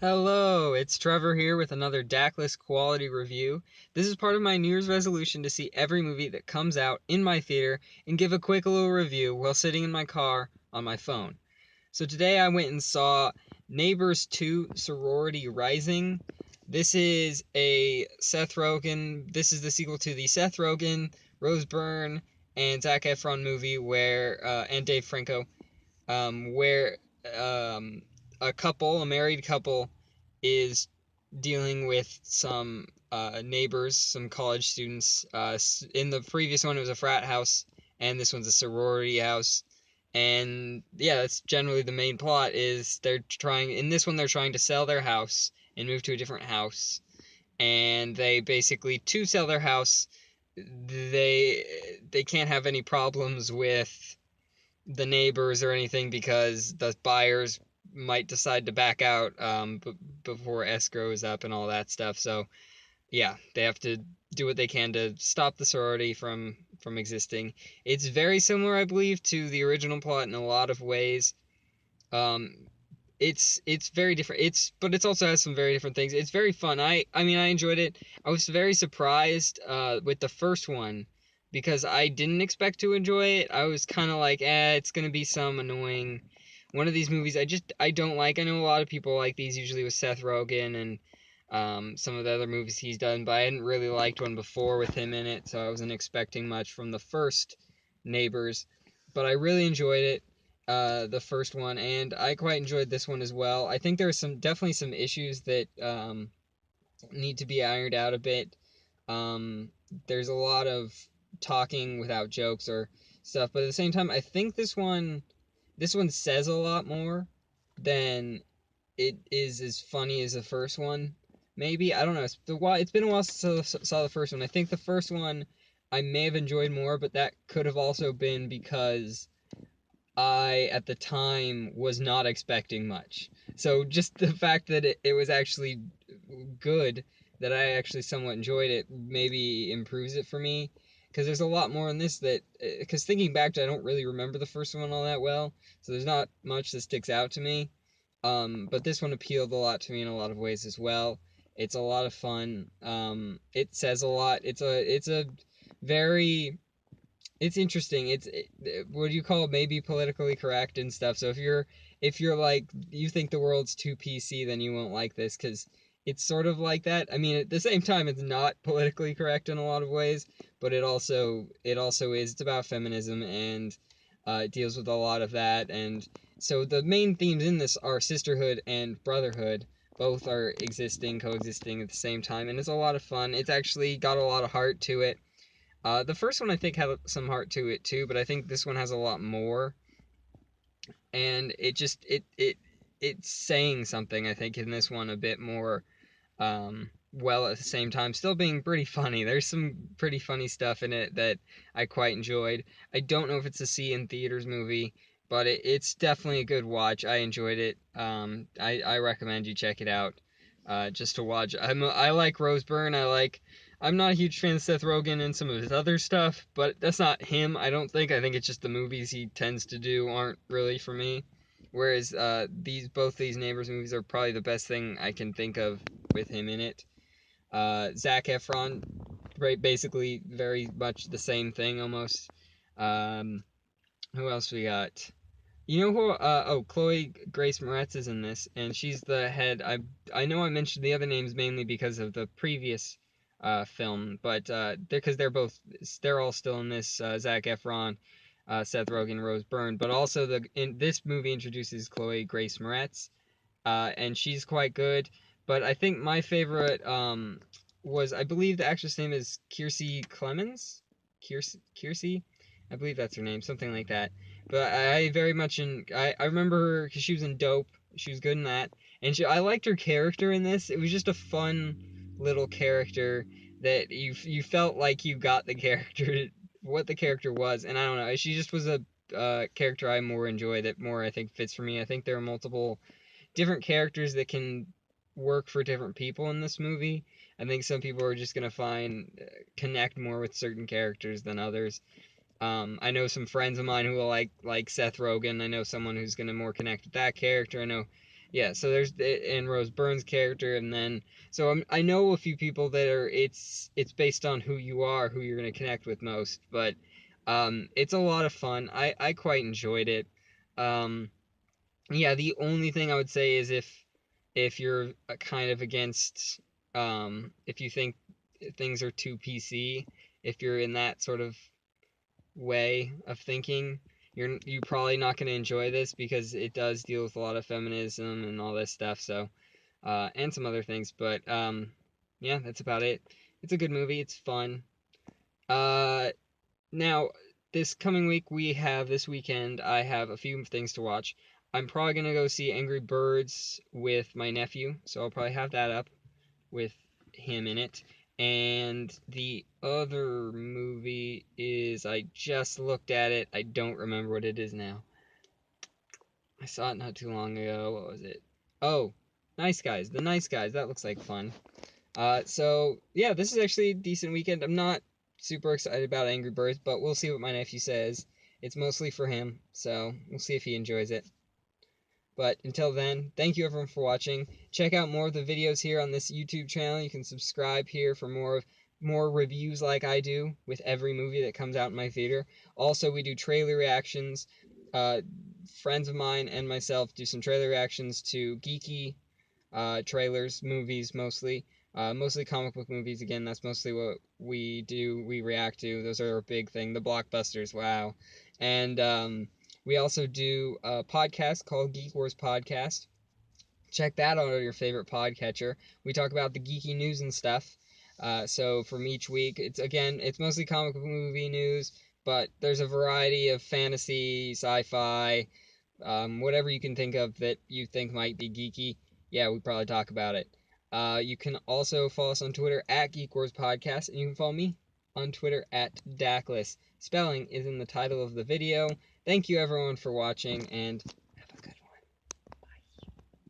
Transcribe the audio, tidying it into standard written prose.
Hello, it's Trevor here with another Daclus quality review. This is part of my New Year's resolution to see every movie that comes out in my theater and give a quick little review while sitting in my car on my phone. So today I went and saw Neighbors 2 Sorority Rising. This is the sequel to the Seth Rogen, Rose Byrne, and Zac Efron movie and Dave Franco, where um, a married couple, is dealing with some neighbors, some college students. In the previous one, it was a frat house, and this one's a sorority house. And yeah, that's generally the main plot. Is in this one they're trying to sell their house and move to a different house, and they basically, to sell their house, they can't have any problems with the neighbors or anything because the buyers might decide to back out before escrow is up and all that stuff. So yeah, they have to do what they can to stop the sorority from existing. It's very similar, I believe, to the original plot in a lot of ways. Um, it's very different. But it also has some very different things. It's very fun. I mean, I enjoyed it. I was very surprised with the first one because I didn't expect to enjoy it. I was kind of like, it's gonna be some annoying one of these movies I don't like. I know a lot of people like these, usually with Seth Rogen and some of the other movies he's done, but I hadn't really liked one before with him in it, so I wasn't expecting much from the first Neighbors. But I really enjoyed it, the first one, and I quite enjoyed this one as well. I think there's definitely some issues that need to be ironed out a bit. Um, there's a lot of talking without jokes or stuff, but at the same time, I think this one says a lot more than it is as funny as the first one. Maybe, I don't know. It's been a while since I saw the first one. I think the first one I may have enjoyed more, but that could have also been because I, at the time, was not expecting much. So just the fact that it was actually good, that I actually somewhat enjoyed it, maybe improves it for me. Because there's a lot more in this because thinking back to it, I don't really remember the first one all that well. So there's not much that sticks out to me. But this one appealed a lot to me in a lot of ways as well. It's a lot of fun. It says a lot. It's a very it's interesting. What do you call it? Maybe politically correct and stuff. So if you're like you think the world's too PC, then you won't like this because it's sort of like that. I mean, at the same time, it's not politically correct in a lot of ways, but it also is. It's about feminism and it deals with a lot of that. And so the main themes in this are sisterhood and brotherhood. Both are coexisting at the same time, and it's a lot of fun. It's actually got a lot of heart to it. The first one I think had some heart to it too, but I think this one has a lot more, and it's saying something, I think, in this one a bit more. Well, at the same time, still being pretty funny. There's some pretty funny stuff in it that I quite enjoyed. I don't know if it's a see in theaters movie, but it's definitely a good watch. I enjoyed it. I recommend you check it out. Just to watch. I like Rose Byrne. I'm not a huge fan of Seth Rogen and some of his other stuff, but that's not him, I don't think. I think it's just the movies he tends to do aren't really for me. Whereas both these Neighbors movies are probably the best thing I can think of with him in it. Zac Efron, right, basically very much the same thing almost. Um, who else we got? You know who? Chloe Grace Moretz is in this, and she's the head. I know I mentioned the other names mainly because of the previous film, but they're all still in this. Zac Efron, Seth Rogen, Rose Byrne, but also in this movie introduces Chloe Grace Moretz, and she's quite good. But I think my favorite was, I believe the actress name is Kiersey Clemens. Kiersey, I believe that's her name, something like that. But I very much I remember her because she was in Dope. She was good in that, and I liked her character in this. It was just a fun little character that you felt like you got the character, what the character was, and I don't know. She just was a character I more enjoy, that more I think fits for me. I think there are multiple different characters that can work for different people in this movie. I think some people are just gonna find connect more with certain characters than others. I know some friends of mine who will like Seth Rogen. I know someone who's gonna more connect with that character. I know Yeah, so there's and Rose Byrne's character, and then so I know a few people that are it's based on who you are, who you're gonna connect with most, but it's a lot of fun. I quite enjoyed it. Um, yeah, the only thing I would say is if you're kind of against if you think things are too PC, if you're in that sort of way of thinking, you're probably not going to enjoy this because it does deal with a lot of feminism and all this stuff. So, and some other things, but yeah, that's about it. It's a good movie. It's fun. Uh, Now this coming week this weekend I have a few things to watch. I'm probably gonna go see Angry Birds with my nephew, so I'll probably have that up with him in it. And the other movie is I just looked at it. I don't remember what it is now. I saw it not too long ago. What was it? Oh, Nice Guys. The Nice Guys. That looks like fun. So yeah, this is actually a decent weekend. I'm not super excited about Angry Birds, but we'll see what my nephew says. It's mostly for him, so we'll see if he enjoys it. But until then, thank you everyone for watching. Check out more of the videos here on this YouTube channel. You can subscribe here for more reviews like I do with every movie that comes out in my theater. Also, we do trailer reactions. Uh, Friends of mine and myself do some trailer reactions to geeky trailers, movies mostly. Mostly comic book movies. Again, that's mostly what we do. We react to. Those are a big thing. The blockbusters. Wow. And we also do a podcast called Geek Wars Podcast. Check that out on your favorite podcatcher. We talk about the geeky news and stuff. So from each week, it's mostly comic book movie news, but there's a variety of fantasy, sci-fi, whatever you can think of that you think might be geeky, yeah, we probably talk about it. You can also follow us on Twitter at Geek Wars Podcast, and you can follow me on Twitter at Daclus. Spelling is in the title of the video. Thank you everyone for watching, and